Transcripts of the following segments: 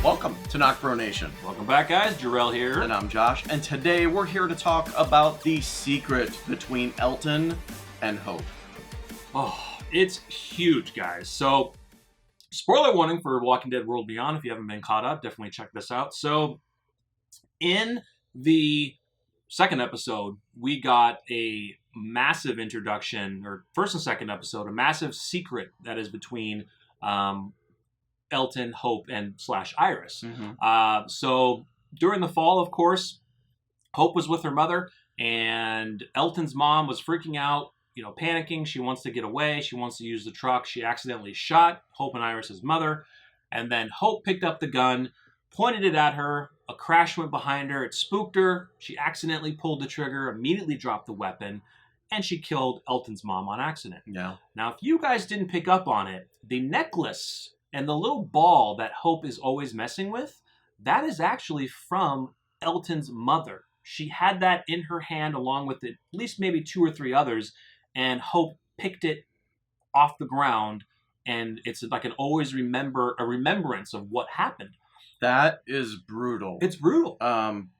Welcome to NocBro Nation. Welcome back, guys. Jarrell here. And I'm Josh. And today we're here to talk about the secret between Elton and Hope. Oh, it's huge, guys. So, spoiler warning for Walking Dead World Beyond. If you haven't been caught up, definitely check this out. So, in the second episode, we got a massive introduction, or first and second episode, a massive secret that is between Elton, Hope, and / Iris. Mm-hmm. So during the fall, of course, Hope was with her mother, and Elton's mom was freaking out, panicking. She wants to get away. She wants to use the truck. She accidentally shot Hope and Iris's mother, and then Hope picked up the gun, pointed it at her. A crash went behind her. It spooked her. She accidentally pulled the trigger, immediately dropped the weapon, and she killed Elton's mom on accident. Yeah. Now, if you guys didn't pick up on it, the necklace and the little ball that Hope is always messing with, that is actually from Elton's mother. She had that in her hand along with at least maybe 2 or 3 others, and Hope picked it off the ground, and it's like a remembrance of what happened. That is brutal. It's brutal.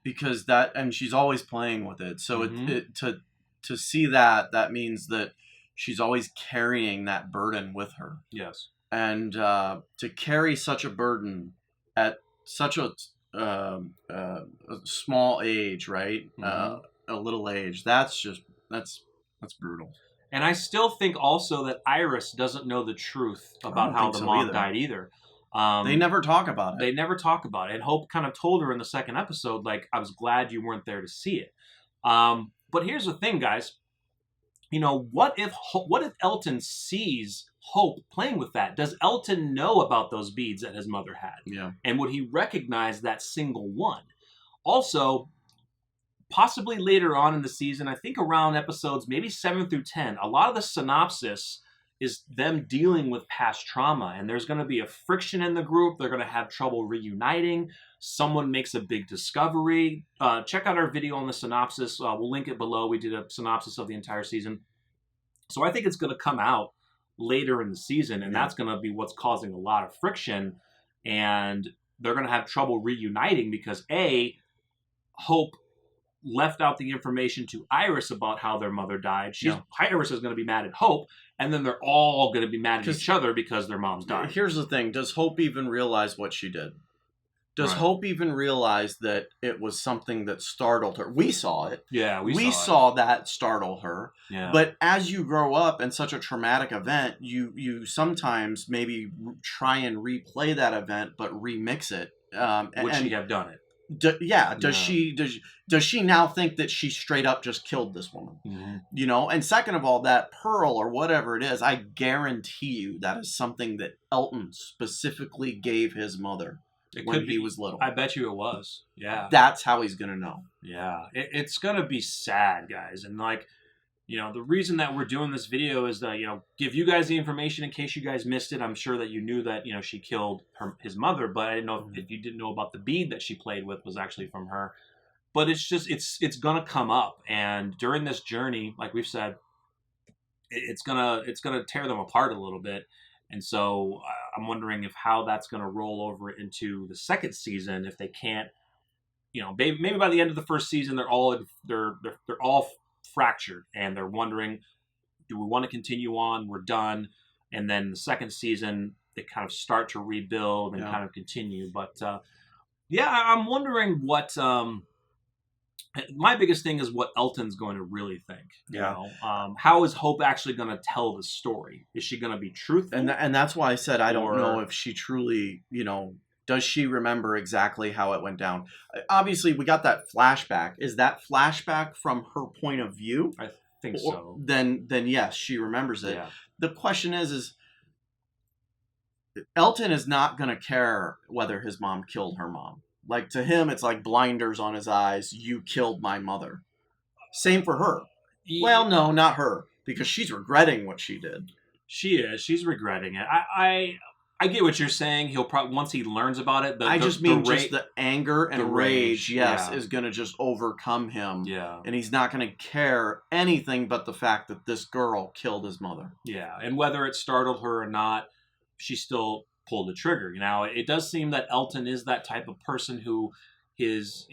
Because and she's always playing with it. So to see that means that she's always carrying that burden with her. Yes. And to carry such a burden at such a small age, right? Mm-hmm. A little age. That's brutal. And I still think also that Iris doesn't know the truth about how the mom died either. They never talk about it. They never talk about it. And Hope kind of told her in the second episode, like, I was glad you weren't there to see it. But here's the thing, guys. What if Elton sees Hope playing with that? Does Elton know about those beads that his mother had? Yeah. And would he recognize that single one? Also, possibly later on in the season, I think around episodes maybe 7 through 10, a lot of the synopsis is them dealing with past trauma. And there's going to be a friction in the group. They're going to have trouble reuniting. Someone makes a big discovery. Check out our video on the synopsis. We'll link it below. We did a synopsis of the entire season. So I think it's going to come out later in the season, and that's going to be what's causing a lot of friction. And they're going to have trouble reuniting because, A, Hope left out the information to Iris about how their mother died. Iris is going to be mad at Hope, and then they're all going to be mad at each other because their moms died. Here's the thing. Does Hope even realize what she did? Does Hope even realize that it was something that startled her? We saw it. Yeah, we saw that startle her. Yeah. But as you grow up in such a traumatic event, you sometimes maybe try and replay that event, but remix it. Would she have done it? Does she now think that she straight up just killed this woman? Mm-hmm. And second of all, that pearl or whatever it is, I guarantee you that is something that Elton specifically gave his mother when he was little. I bet you it was. Yeah. That's how he's gonna know. Yeah. It's gonna be sad, guys. And the reason that we're doing this video is that, give you guys the information in case you guys missed it. I'm sure that you knew that, she killed his mother, but I didn't know if you didn't know about the bead that she played with was actually from her. But it's just, it's going to come up. And during this journey, like we've said, it's going to tear them apart a little bit. And so I'm wondering how that's going to roll over into the second season. If they can't, maybe by the end of the first season, they're all fractured, and they're wondering, do we want to continue on? We're done. And then the second season, they kind of start to rebuild and kind of continue. But I'm wondering what my biggest thing is what Elton's going to really think. How is Hope actually going to tell the story? Is she going to be truthful? And that's why I said I don't know if she truly, does she remember exactly how it went down? Obviously, we got that flashback. Is that flashback from her point of view? I think so. Then yes, she remembers it. Yeah. The question is Elton is not going to care whether his mom killed her mom. Like, to him, it's like blinders on his eyes. You killed my mother. Same for her. Well, no, not her, because she's regretting what she did. She is. She's regretting it. I get what you're saying. He'll probably, once he learns about it, just the anger and rage, is going to just overcome him. Yeah. And he's not going to care anything but the fact that this girl killed his mother. Yeah. And whether it startled her or not, she still pull the trigger. You know, it does seem that Elton is that type of person who his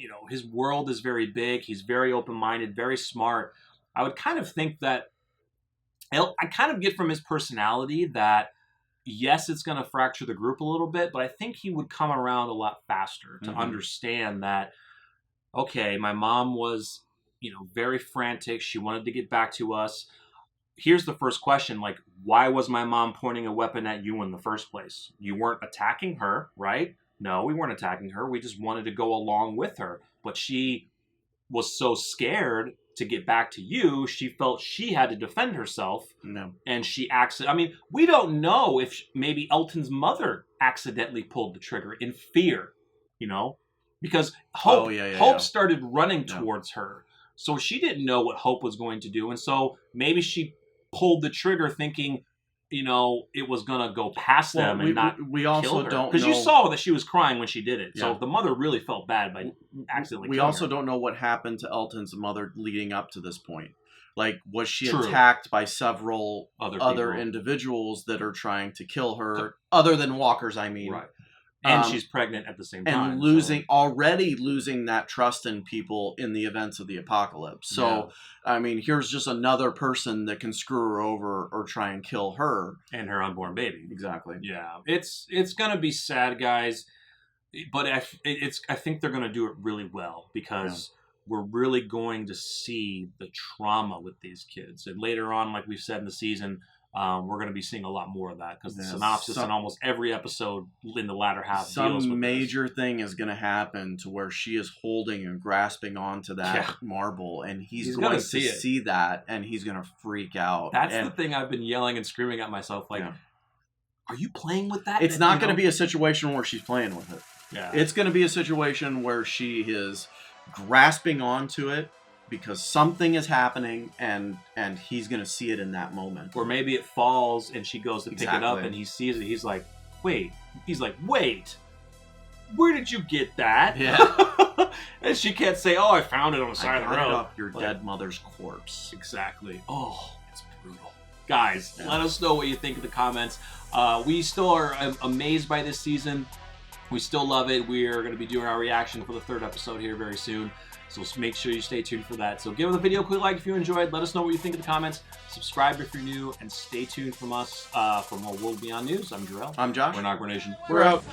world is very big. He's very open-minded, very smart. I would kind of think that I kind of get from his personality that, yes, it's going to fracture the group a little bit, but I think he would come around a lot faster to understand that, okay, my mom was, very frantic. She wanted to get back to us. Here's the first question, like, why was my mom pointing a weapon at you in the first place? You weren't attacking her, right? No, we weren't attacking her. We just wanted to go along with her. But she was so scared to get back to you, she felt she had to defend herself. No. And she we don't know if maybe Elton's mother accidentally pulled the trigger in fear, because Hope started running towards her. So she didn't know what Hope was going to do. And so maybe she pulled the trigger thinking, it was going to go past them and we also kill her. don't know. Because you saw that she was crying when she did it. So the mother really felt bad by accidentally We killing also her. don't know what happened to Elton's mother leading up to this point. Like, was she True. attacked by several other individuals that are trying to kill her, other than walkers, I mean. Right. And she's pregnant at the same time. And already losing that trust in people in the events of the apocalypse. So, I mean, here's just another person that can screw her over or try and kill her. And her unborn baby. Exactly. Yeah. It's going to be sad, guys. But I think they're going to do it really well because we're really going to see the trauma with these kids. And later on, like we've said in the season, we're going to be seeing a lot more of that because the synopsis in almost every episode in the latter half deals with some major thing is going to happen to where she is holding and grasping onto that marble, and he's going to see that, and he's going to freak out. That's the thing I've been yelling and screaming at myself, like, are you playing with that? It's not going to be a situation where she's playing with it. Yeah. It's going to be a situation where she is grasping onto it, because something is happening, and he's going to see it in that moment. Or maybe it falls, and she goes to pick it up, and he sees it. He's like, wait. Where did you get that? Yeah. And she can't say, I found it on the side of the road. Off your dead mother's corpse. Exactly. Oh, it's brutal. Guys, let us know what you think in the comments. We still are amazed by this season. We still love it. We are going to be doing our reaction for the 3rd episode here very soon. So make sure you stay tuned for that. So give the video a quick like if you enjoyed. Let us know what you think in the comments. Subscribe if you're new. And stay tuned from us for more World Beyond news. I'm Jarrell. I'm Josh. We're NocBro Nation. We're out.